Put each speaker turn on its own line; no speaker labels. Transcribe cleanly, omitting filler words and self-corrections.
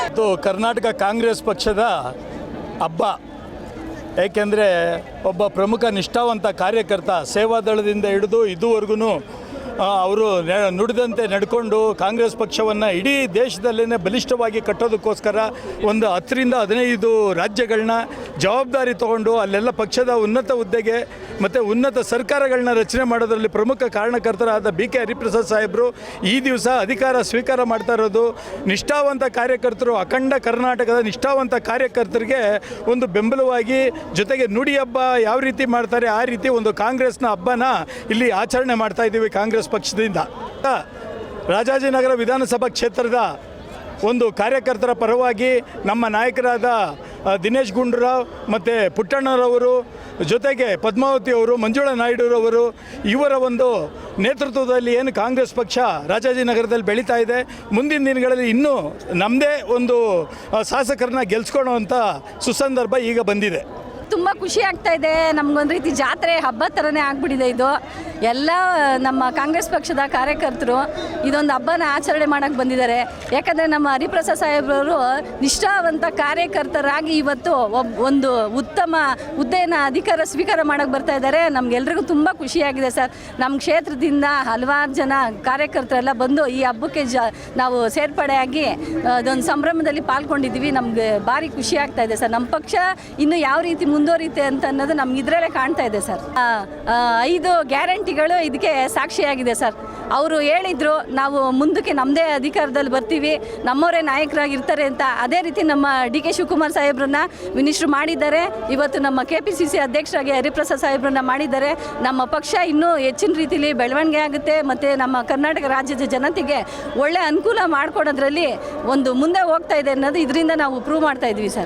ಇದು ಕರ್ನಾಟಕ ಕಾಂಗ್ರೆಸ್ ಪಕ್ಷದ ಹಬ್ಬ. ಏಕೆಂದರೆ ಒಬ್ಬ ಪ್ರಮುಖ ನಿಷ್ಠಾವಂತ ಕಾರ್ಯಕರ್ತ ಸೇವಾದಳದಿಂದ ಹಿಡಿದು ಇದುವರೆಗೂ ಅವರು ನುಡಿದಂತೆ ನಡ್ಕೊಂಡು ಕಾಂಗ್ರೆಸ್ ಪಕ್ಷವನ್ನು ಇಡೀ ದೇಶದಲ್ಲೇ ಬಲಿಷ್ಠವಾಗಿ ಕಟ್ಟೋದಕ್ಕೋಸ್ಕರ ಒಂದು 10ರಿಂದ 15 ರಾಜ್ಯಗಳನ್ನ ಜವಾಬ್ದಾರಿ ತಗೊಂಡು ಅಲ್ಲೆಲ್ಲ ಪಕ್ಷದ ಉನ್ನತ ಹುದ್ದೆಗೆ ಮತ್ತು ಉನ್ನತ ಸರ್ಕಾರಗಳನ್ನ ರಚನೆ ಮಾಡೋದರಲ್ಲಿ ಪ್ರಮುಖ ಕಾರಣಕರ್ತರಾದ BK ಹರಿಪ್ರಸಾದ್ ಸಾಹೇಬರು ಈ ದಿವಸ ಅಧಿಕಾರ ಸ್ವೀಕಾರ ಮಾಡ್ತಾ ಇರೋದು ನಿಷ್ಠಾವಂತ ಕಾರ್ಯಕರ್ತರು, ಅಖಂಡ ಕರ್ನಾಟಕದ ನಿಷ್ಠಾವಂತ ಕಾರ್ಯಕರ್ತರಿಗೆ ಒಂದು ಬೆಂಬಲವಾಗಿ, ಜೊತೆಗೆ ನುಡಿ ಹಬ್ಬ ಯಾವ ರೀತಿ ಮಾಡ್ತಾರೆ ಆ ರೀತಿ ಒಂದು ಕಾಂಗ್ರೆಸ್ನ ಹಬ್ಬನ ಇಲ್ಲಿ ಆಚರಣೆ ಮಾಡ್ತಾ ಇದ್ದೀವಿ ಕಾಂಗ್ರೆಸ್ ಪಕ್ಷದಿಂದ. ರಾಜಾಜಿನಗರ ವಿಧಾನಸಭಾ ಕ್ಷೇತ್ರದ ಒಂದು ಕಾರ್ಯಕರ್ತರ ಪರವಾಗಿ ನಮ್ಮ ನಾಯಕರಾದ ದಿನೇಶ್ ಗುಂಡೂರಾವ್ ಮತ್ತು ಪುಟ್ಟಣ್ಣರವರು, ಜೊತೆಗೆ ಪದ್ಮಾವತಿ ಅವರು, ಮಂಜುಳಾ ನಾಯ್ಡುರವರು, ಇವರ ಒಂದು ನೇತೃತ್ವದಲ್ಲಿ ಏನು ಕಾಂಗ್ರೆಸ್ ಪಕ್ಷ ರಾಜಾಜಿನಗರದಲ್ಲಿ ಬೆಳೀತಾ ಇದೆ, ಮುಂದಿನ ದಿನಗಳಲ್ಲಿ ಇನ್ನೂ ನಮ್ಮದೇ ಒಂದು ಶಾಸಕರನ್ನ ಗೆಲ್ಸ್ಕೊಳ್ಳೋವಂಥ ಸುಸಂದರ್ಭ ಈಗ ಬಂದಿದೆ.
ತುಂಬ ಖುಷಿ ಆಗ್ತಾ ಇದೆ. ನಮಗೊಂದು ರೀತಿ ಜಾತ್ರೆ ಹಬ್ಬ ಥರನೇ ಆಗಿಬಿಟ್ಟಿದೆ. ಇದು ಎಲ್ಲ ನಮ್ಮ ಕಾಂಗ್ರೆಸ್ ಪಕ್ಷದ ಕಾರ್ಯಕರ್ತರು ಇದೊಂದು ಹಬ್ಬನ ಆಚರಣೆ ಮಾಡೋಕ್ಕೆ ಬಂದಿದ್ದಾರೆ. ಯಾಕಂದರೆ ನಮ್ಮ ಹರಿಪ್ರಸಾದ್ ಸಾಹೇಬ್ರವರು ನಿಷ್ಠಾವಂತ ಕಾರ್ಯಕರ್ತರಾಗಿ ಇವತ್ತು ಒಂದು ಉತ್ತಮ ಹುದ್ದೆಯನ್ನು ಅಧಿಕಾರ ಸ್ವೀಕಾರ ಮಾಡೋಕ್ಕೆ ಬರ್ತಾ ಇದ್ದಾರೆ. ನಮಗೆಲ್ರಿಗೂ ತುಂಬ ಖುಷಿಯಾಗಿದೆ ಸರ್. ನಮ್ಮ ಕ್ಷೇತ್ರದಿಂದ ಹಲವಾರು ಜನ ಕಾರ್ಯಕರ್ತರೆಲ್ಲ ಬಂದು ಈ ಹಬ್ಬಕ್ಕೆ ನಾವು ಸೇರ್ಪಡೆಯಾಗಿ ಅದೊಂದು ಸಂಭ್ರಮದಲ್ಲಿ ಪಾಲ್ಗೊಂಡಿದ್ದೀವಿ. ನಮಗೆ ಭಾರಿ ಖುಷಿ ಆಗ್ತಾ ಇದೆ ಸರ್. ನಮ್ಮ ಪಕ್ಷ ಇನ್ನು ಯಾವ ರೀತಿ ಮುಂದುವರಿತೆ ಅಂತ ಅನ್ನೋದು ನಮ್ಗೆ ಇದರಲ್ಲೇ ಕಾಣ್ತಾ ಇದೆ ಸರ್. 5 ಗ್ಯಾರಂಟಿಗಳು ಇದಕ್ಕೆ ಸಾಕ್ಷಿಯಾಗಿದೆ ಸರ್. ಅವರು ಹೇಳಿದರು ನಾವು ಮುಂದಕ್ಕೆ ನಮ್ಮದೇ ಅಧಿಕಾರದಲ್ಲಿ ಬರ್ತೀವಿ, ನಮ್ಮವರೇ ನಾಯಕರಾಗಿರ್ತಾರೆ ಅಂತ. ಅದೇ ರೀತಿ ನಮ್ಮ DK ಶಿವಕುಮಾರ್ ಸಾಹೇಬ್ರನ್ನ ಮಿನಿಸ್ಟ್ರು ಮಾಡಿದ್ದಾರೆ. ಇವತ್ತು ನಮ್ಮ KPCC ಅಧ್ಯಕ್ಷರಾಗಿ ಹರಿಪ್ರಸಾದ್ ಸಾಹೇಬ್ರನ್ನ ಮಾಡಿದ್ದಾರೆ. ನಮ್ಮ ಪಕ್ಷ ಇನ್ನೂ ಹೆಚ್ಚಿನ ರೀತಿಯಲ್ಲಿ ಬೆಳವಣಿಗೆ ಆಗುತ್ತೆ ಮತ್ತು ನಮ್ಮ ಕರ್ನಾಟಕ ರಾಜ್ಯದ ಜನತೆಗೆ ಒಳ್ಳೆ ಅನುಕೂಲ ಮಾಡಿಕೊಡೋದ್ರಲ್ಲಿ ಒಂದು ಮುಂದೆ ಹೋಗ್ತಾ ಇದೆ ಅನ್ನೋದು ಇದರಿಂದ ನಾವು ಪ್ರೂವ್ ಮಾಡ್ತಾ ಇದ್ವಿ ಸರ್.